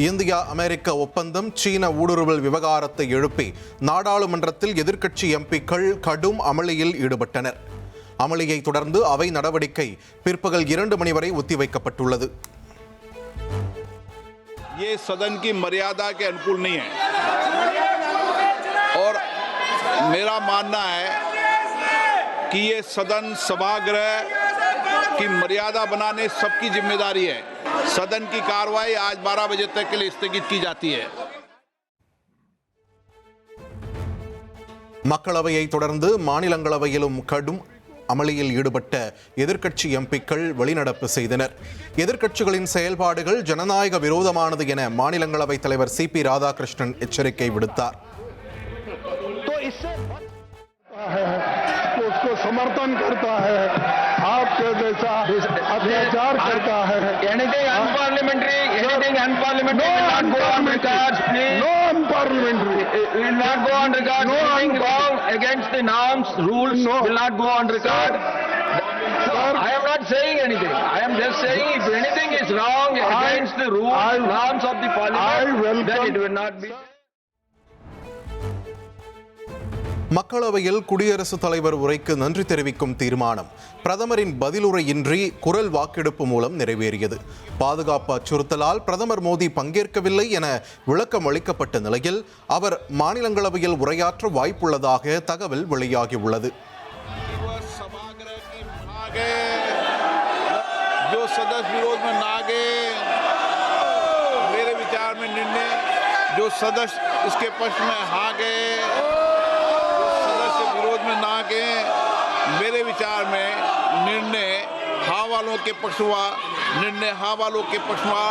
India அமெரிக்க ஒப்பந்தம் சீன ஊடுருவல் விவகாரத்தை எழுப்பி நாடாளுமன்றத்தில் எதிர்க்கட்சி எம்பிக்கள் கடும் அமளியில் ஈடுபட்டனர். அமளியை தொடர்ந்து அவை நடவடிக்கை பிற்பகல் 2 மணி வரை ஒத்திவைக்கப்பட்டுள்ளது. ये सदन की मर्यादा के अनुकूल नहीं है और मेरा मानना है कि ये सदन सभागृह की मर्यादा बनाने सबकी जिम्मेदारी है. सदन की कार्रवाई आज 12 बजे तक के लिए स्थगित की जाती है. மக்களவையை தொடர்ந்து மாநிலங்களவையிலும் கடும் அமளியில் ஈடுபட்ட எதிர்க்கட்சி எம்பிக்கள் வெளிநடப்பு செய்தனர். எதிர்க்கட்சிகளின் செயல்பாடுகள் ஜனநாயக விரோதமானது என மாநிலங்களவை தலைவர் CP ராதாகிருஷ்ணன் எச்சரிக்கை விடுத்தார். उसको समर्थन करता है, आपके जैसा अत्याचार करता है. Anything unparliamentary, anything unparliamentary will not go on records, please. No unparliamentary. Will not go on record. No Anything wrong against the norms, rules will not go on record. Sir, I am not saying anything. I am just saying if anything is wrong against the rules, norms of the parliament, then it will not be. மக்களவையில் குடியரசுத் தலைவர் உரைக்கு நன்றி தெரிவிக்கும் தீர்மானம் பிரதமரின் பதிலுரையின்றி குரல் வாக்கெடுப்பு மூலம் நிறைவேறியது. பாதுகாப்பு அச்சுறுத்தலால் பிரதமர் மோடி பங்கேற்கவில்லை என விளக்கம் அளிக்கப்பட்ட நிலையில் அவர் மாநிலங்களவையில் உரையாற்ற வாய்ப்புள்ளதாக தகவல் வெளியாகியுள்ளது. मेरे विचार में निर्णय हाँ वालों के पक्ष हुआ. निर्णय हाँ वालों के पक्ष हुआ.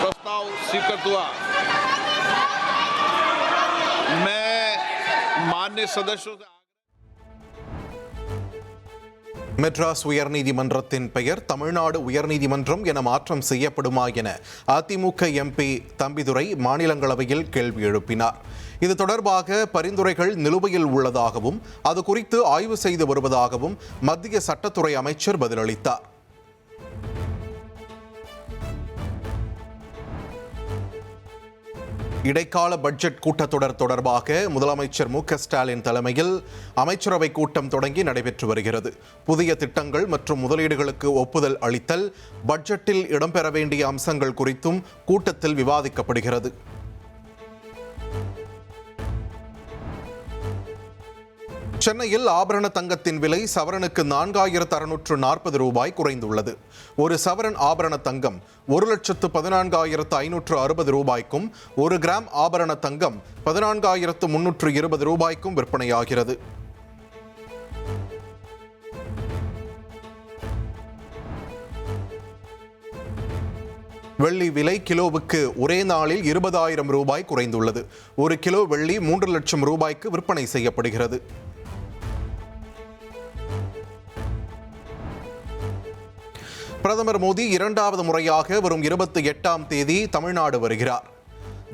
प्रस्ताव स्वीकृत हुआ. मैं माननीय सदस्यों से மெட்ராஸ் உயர்நீதிமன்றத்தின் பெயர் தமிழ்நாடு உயர்நீதிமன்றம் என மாற்றம் செய்யப்படுமா என அதிமுக MP தம்பிதுரை மாநிலங்களவையில் கேள்வி எழுப்பினார். இது தொடர்பாக பரிந்துரைகள் நிலுவையில் உள்ளதாகவும் அது குறித்து ஆய்வு செய்து வருவதாகவும் மத்திய சட்டத்துறை அமைச்சர் பதிலளித்தார். இடைக்கால பட்ஜெட் கூட்டத்தொடர் தொடர்பாக முதலமைச்சர் மு க ஸ்டாலின் தலைமையில் அமைச்சரவை கூட்டம் தொடங்கி நடைபெற்று வருகிறது. புதிய திட்டங்கள் மற்றும் முதலீடுகளுக்கு ஒப்புதல் அளித்தல், பட்ஜெட்டில் இடம்பெற வேண்டிய அம்சங்கள் குறித்தும் கூட்டத்தில் விவாதிக்கப்படுகிறது. சென்னையில் ஆபரண தங்கத்தின் விலை சவரனுக்கு 4640 ரூபாய் குறைந்துள்ளது. ஒரு சவரன் ஆபரண தங்கம் 1,14,560 ரூபாய்க்கும் 1 கிராம் ஆபரண தங்கம் 14,320 ரூபாய்க்கும் விற்பனையாகிறது. வெள்ளி விலை கிலோவுக்கு ஒரே நாளில் 20,000 ரூபாய் குறைந்துள்ளது. 1 கிலோ வெள்ளி 3 லட்சம் ரூபாய்க்கு விற்பனை செய்யப்படுகிறது. பிரதமர் மோடி 2வது முறையாக வரும் 28ஆம் தேதி தமிழ்நாடு வருகிறார்.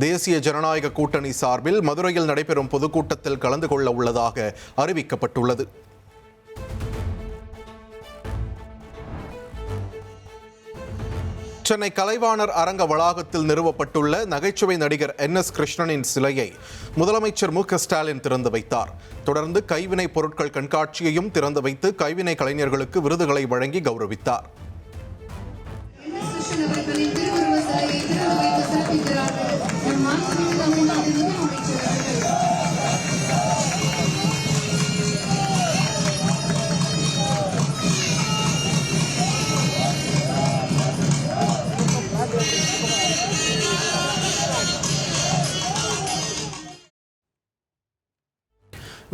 தேசிய ஜனநாயக கூட்டணி சார்பில் மதுரையில் நடைபெறும் பொதுக்கூட்டத்தில் கலந்து கொள்ள உள்ளதாக அறிவிக்கப்பட்டுள்ளது. சென்னை கலைவாணர் அரங்க வளாகத்தில் நிறுவப்பட்டுள்ள நகைச்சுவை நடிகர் NS கிருஷ்ணனின் சிலையை முதலமைச்சர் மு க ஸ்டாலின் திறந்து வைத்தார். தொடர்ந்து கைவினை பொருட்கள் கண்காட்சியையும் திறந்து வைத்து கைவினை கலைஞர்களுக்கு விருதுகளை வழங்கி கௌரவித்தார்.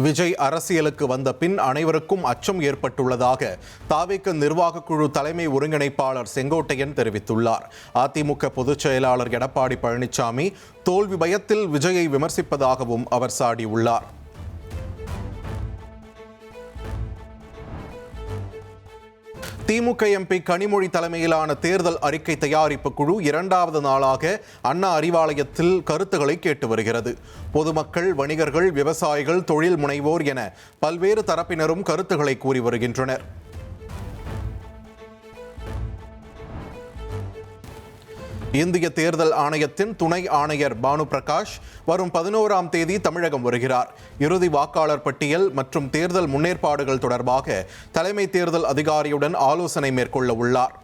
விஜய் அரசியலுக்கு வந்த பின் அனைவருக்கும் அச்சம் ஏற்பட்டுள்ளதாக தாவேக நிர்வாக குழு தலைமை ஒருங்கிணைப்பாளர் செங்கோட்டையன் தெரிவித்துள்ளார். அதிமுக பொதுச் செயலாளர் எடப்பாடி பழனிசாமி தோல்வி பயத்தில் விஜயை விமர்சிப்பதாகவும் அவர் சாடியுள்ளார். திமுக MP கனிமொழி தலைமையிலான தேர்தல் அறிக்கை தயாரிப்பு குழு 2வது நாளாக அண்ணா அறிவாலயத்தில் கருத்துக்களை கேட்டு வருகிறது. பொதுமக்கள், வணிகர்கள், விவசாயிகள், தொழில் முனைவோர் என பல்வேறு தரப்பினரும் கருத்துக்களை கூறி வருகின்றனர். இந்திய தேர்தல் ஆணையத்தின் துணை ஆணையர் பானு பிரகாஷ் வரும் 11ஆம் தேதி தமிழகம் வருகிறார். இறுதி வாக்காளர் பட்டியல் மற்றும் தேர்தல் முன்னேற்பாடுகள் தொடர்பாக தலைமை தேர்தல் அதிகாரியுடன் ஆலோசனை மேற்கொள்ள உள்ளார்.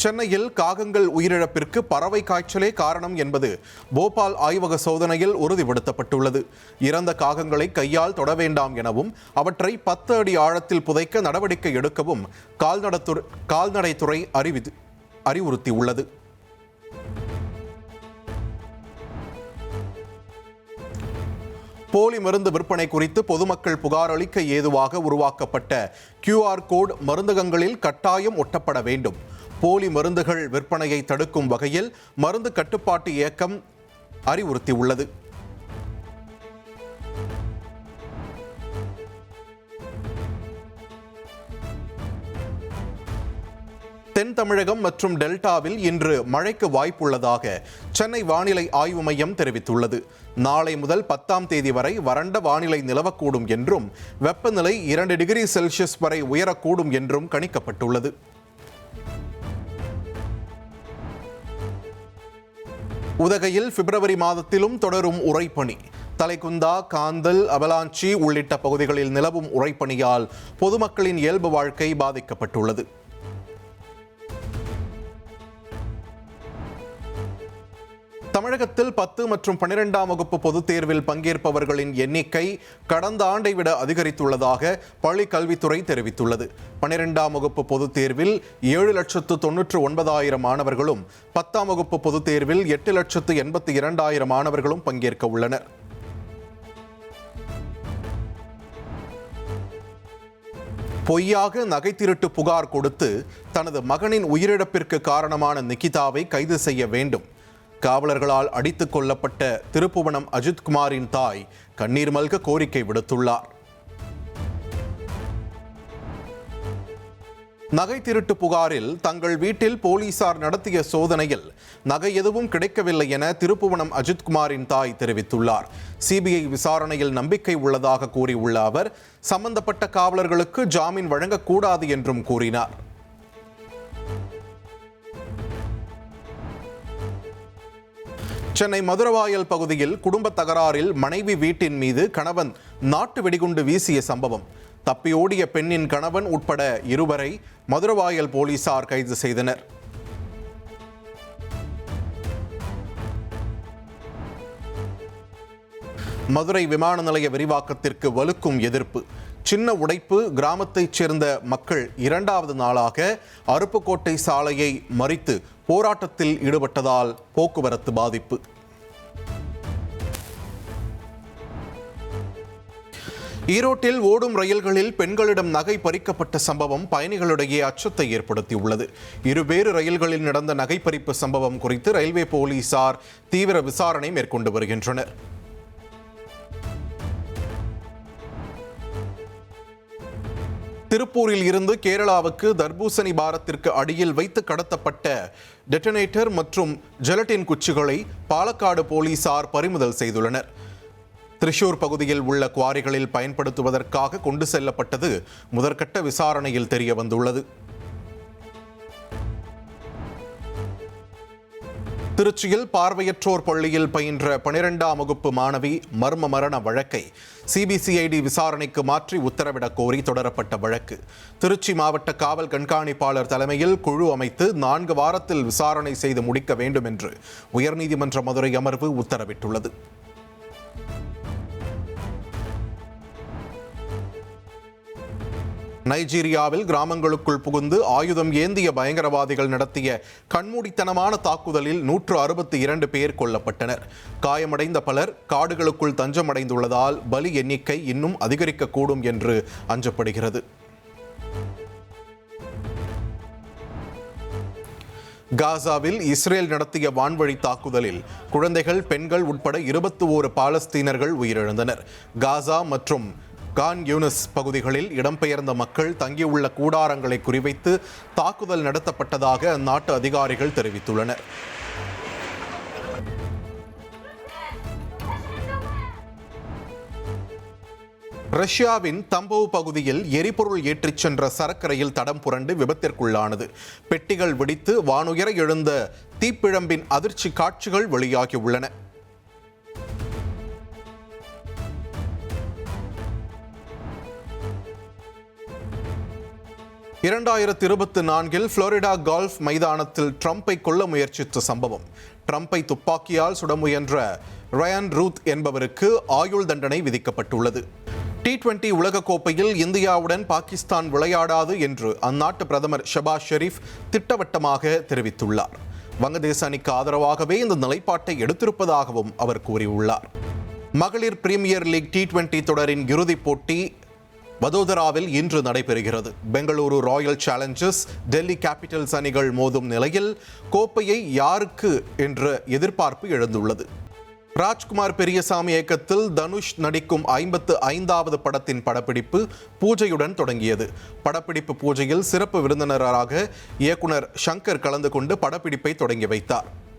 சென்னையில் காகங்கள் உயிரிழப்பிற்கு பறவை காய்ச்சலே காரணம் என்பது போபால் ஆய்வக சோதனையில் உறுதிப்படுத்தப்பட்டுள்ளது. இறந்த காகங்களை கையால் தொட வேண்டாம் எனவும் அவற்றை 10 அடி ஆழத்தில் புதைக்க நடவடிக்கை எடுக்கவும் கால்நடைத்துறை அறிவுறுத்தியுள்ளது. போலி மருந்து விற்பனை குறித்து பொதுமக்கள் புகார் அளிக்க ஏதுவாக உருவாக்கப்பட்ட QR கோட் மருந்தகங்களில் கட்டாயம் ஒட்டப்பட வேண்டும். போலி மருந்துகள் விற்பனையை தடுக்கும் வகையில் மருந்து கட்டுப்பாட்டு இயக்கம் அறிவுறுத்தியுள்ளது. தென் தமிழகம் மற்றும் டெல்டாவில் இன்று மழைக்கு வாய்ப்புள்ளதாக சென்னை வானிலை ஆய்வு மையம் தெரிவித்துள்ளது. நாளை முதல் 10ஆம் தேதி வரை வறண்ட வானிலை நிலவக்கூடும் என்றும் வெப்பநிலை 2 டிகிரி செல்சியஸ் வரை உயரக்கூடும் என்றும் கணிக்கப்பட்டுள்ளது. உதகையில் பிப்ரவரி மாதத்திலும் தொடரும் உறைபனி. தலைக்குந்தா, காந்தல், அவலாஞ்சி உள்ளிட்ட பகுதிகளில் நிலவும் உறைபனியால் பொதுமக்களின் இயல்பு வாழ்க்கை பாதிக்கப்பட்டுள்ளது. தமிழகத்தில் 10 மற்றும் 12ஆம் வகுப்பு பொதுத் தேர்வில் பங்கேற்பவர்களின் எண்ணிக்கை கடந்த ஆண்டை விட அதிகரித்துள்ளதாக பள்ளிக் கல்வித்துறை தெரிவித்துள்ளது. 12ஆம் வகுப்பு பொதுத் தேர்வில் 7,99,000 மாணவர்களும் 10ஆம் வகுப்பு பொதுத் தேர்வில் 8,82,000 மாணவர்களும் பங்கேற்க உள்ளனர். பொய்யாக நகை திருட்டு புகார் கொடுத்து தனது மகனின் உயிரிழப்பிற்கு காரணமான நிகிதாவை கைது செய்ய வேண்டும். காவலர்களால் அடித்துக் கொல்லப்பட்ட திருப்புவனம் அஜித்குமாரின் தாய் கண்ணீர் மல்க கோரிக்கை விடுத்துள்ளார். நகை திருட்டு புகாரில் தங்கள் வீட்டில் போலீசார் நடத்திய சோதனையில் நகை எதுவும் கிடைக்கவில்லை என திருப்புவனம் அஜித்குமாரின் தாய் தெரிவித்துள்ளார். சிபிஐ விசாரணையில் நம்பிக்கை உள்ளதாக கூறியுள்ள அவர் சம்பந்தப்பட்ட காவலர்களுக்கு ஜாமீன் வழங்கக்கூடாது என்றும் கூறினார். சென்னை மதுரவாயல் பகுதியில் குடும்ப தகராறில் மனைவி வீட்டின் மீது கணவன் நாட்டு வெடிகுண்டு வீசிய சம்பவம். தப்பியோடிய பெண்ணின் கணவன் உட்பட 2 மதுரவாயல் போலீசார் கைது செய்தனர். மதுரை விமான நிலைய விரிவாக்கத்திற்கு வலுக்கும் எதிர்ப்பு. சின்ன உடைப்பு கிராமத்தைச் சேர்ந்த மக்கள் 2வது நாளாக அருப்புக்கோட்டை சாலையை மறித்து போராட்டத்தில் ஈடுபட்டதால் போக்குவரத்து பாதிப்பு. ஈரோட்டில் ஓடும் ரயில்களில் பெண்களிடம் நகை பறிக்கப்பட்ட சம்பவம் பயணிகளிடையே அச்சத்தை ஏற்படுத்தியுள்ளது. 2 ரயில்களில் நடந்த நகை பறிப்பு சம்பவம் குறித்து ரயில்வே போலீசார் தீவிர விசாரணை மேற்கொண்டு வருகின்றனர். திருப்பூரில் இருந்து கேரளாவுக்கு தர்பூசணி பாரத்திற்கு அடியில் வைத்து கடத்தப்பட்ட டெட்டனேட்டர் மற்றும் ஜெலட்டின் குச்சிகளை பாலக்காடு போலீசார் பறிமுதல் செய்துள்ளனர். திரிஷூர் பகுதியில் உள்ள குவாரிகளில் பயன்படுத்துவதற்காக கொண்டு செல்லப்பட்டது முதற்கட்ட விசாரணையில் தெரிய வந்துள்ளது. திருச்சியில் பார்வையற்றோர் பள்ளியில் பயின்ற 12ஆம் வகுப்பு மாணவி மர்ம மரண வழக்கை சிபிசிஐடி விசாரணைக்கு மாற்றி உத்தரவிடக் கோரி தொடரப்பட்ட வழக்கு. திருச்சி மாவட்ட காவல் கண்காணிப்பாளர் தலைமையில் குழு அமைத்து 4 வாரத்தில் விசாரணை செய்து முடிக்க வேண்டும் என்று உயர்நீதிமன்ற மதுரை அமர்வு உத்தரவிட்டுள்ளது. நைஜீரியாவில் கிராமங்களுக்குள் புகுந்து ஆயுதம் ஏந்திய பயங்கரவாதிகள் நடத்திய கண்மூடித்தனமான தாக்குதலில் 162 பேர் கொல்லப்பட்டனர். காயமடைந்த பலர் காடுகளுக்குள் தஞ்சமடைந்துள்ளதால் பலி எண்ணிக்கை இன்னும் அதிகரிக்கக்கூடும் என்று அஞ்சப்படுகிறது. காசாவில் இஸ்ரேல் நடத்திய வான்வழி தாக்குதலில் குழந்தைகள், பெண்கள் உட்பட 21 பாலஸ்தீனர்கள் உயிரிழந்தனர். காசா மற்றும் கான் யூனிஸ் பகுதிகளில் இடம்பெயர்ந்த மக்கள் தங்கியுள்ள கூடாரங்களை குறிவைத்து தாக்குதல் நடத்தப்பட்டதாக அந்நாட்டு அதிகாரிகள் தெரிவித்துள்ளனர். ரஷ்யாவின் தம்போவ் பகுதியில் எரிபொருள் ஏற்றிச் சென்ற சரக்கு ரயில் தடம் புரண்டு விபத்திற்குள்ளானது. பெட்டிகள் வெடித்து வானுயர எழுந்த தீப்பிழம்பின் அதிர்ச்சி காட்சிகள் வெளியாகியுள்ளன. (2024) புளோரிடா கால்ஃப் மைதானத்தில் ட்ரம்பை கொல்ல முயற்சித்த சம்பவம். ட்ரம்பை துப்பாக்கியால் சுட முயன்ற ரயான் ரூத் என்பவருக்கு ஆயுள் தண்டனை விதிக்கப்பட்டுள்ளது. T20 உலகக்கோப்பையில் இந்தியாவுடன் பாகிஸ்தான் விளையாடாது என்று அந்நாட்டு பிரதமர் ஷபாஸ் ஷெரீப் திட்டவட்டமாக தெரிவித்துள்ளார். வங்கதேச அணிக்கு ஆதரவாகவே இந்த நிலைப்பாட்டை எடுத்திருப்பதாகவும் அவர் கூறியுள்ளார். மகளிர் பிரீமியர் லீக் T20 தொடரின் இறுதிப் போட்டி வதோதராவில் இன்று நடைபெறுகிறது. Bengaluru Royal Challengers, Delhi Capitals அணிகள் மோதும் நிலையில் கோப்பையை யாருக்கு என்ற எதிர்பார்ப்பு எழுந்துள்ளது. ராஜ்குமார் பெரியசாமி இயக்கத்தில் தனுஷ் நடிக்கும் 55வது படத்தின் படப்பிடிப்பு பூஜையுடன் தொடங்கியது. படப்பிடிப்பு பூஜையில் சிறப்பு விருந்தினராக இயக்குனர் ஷங்கர் கலந்து கொண்டு படப்பிடிப்பை தொடங்கி வைத்தார்.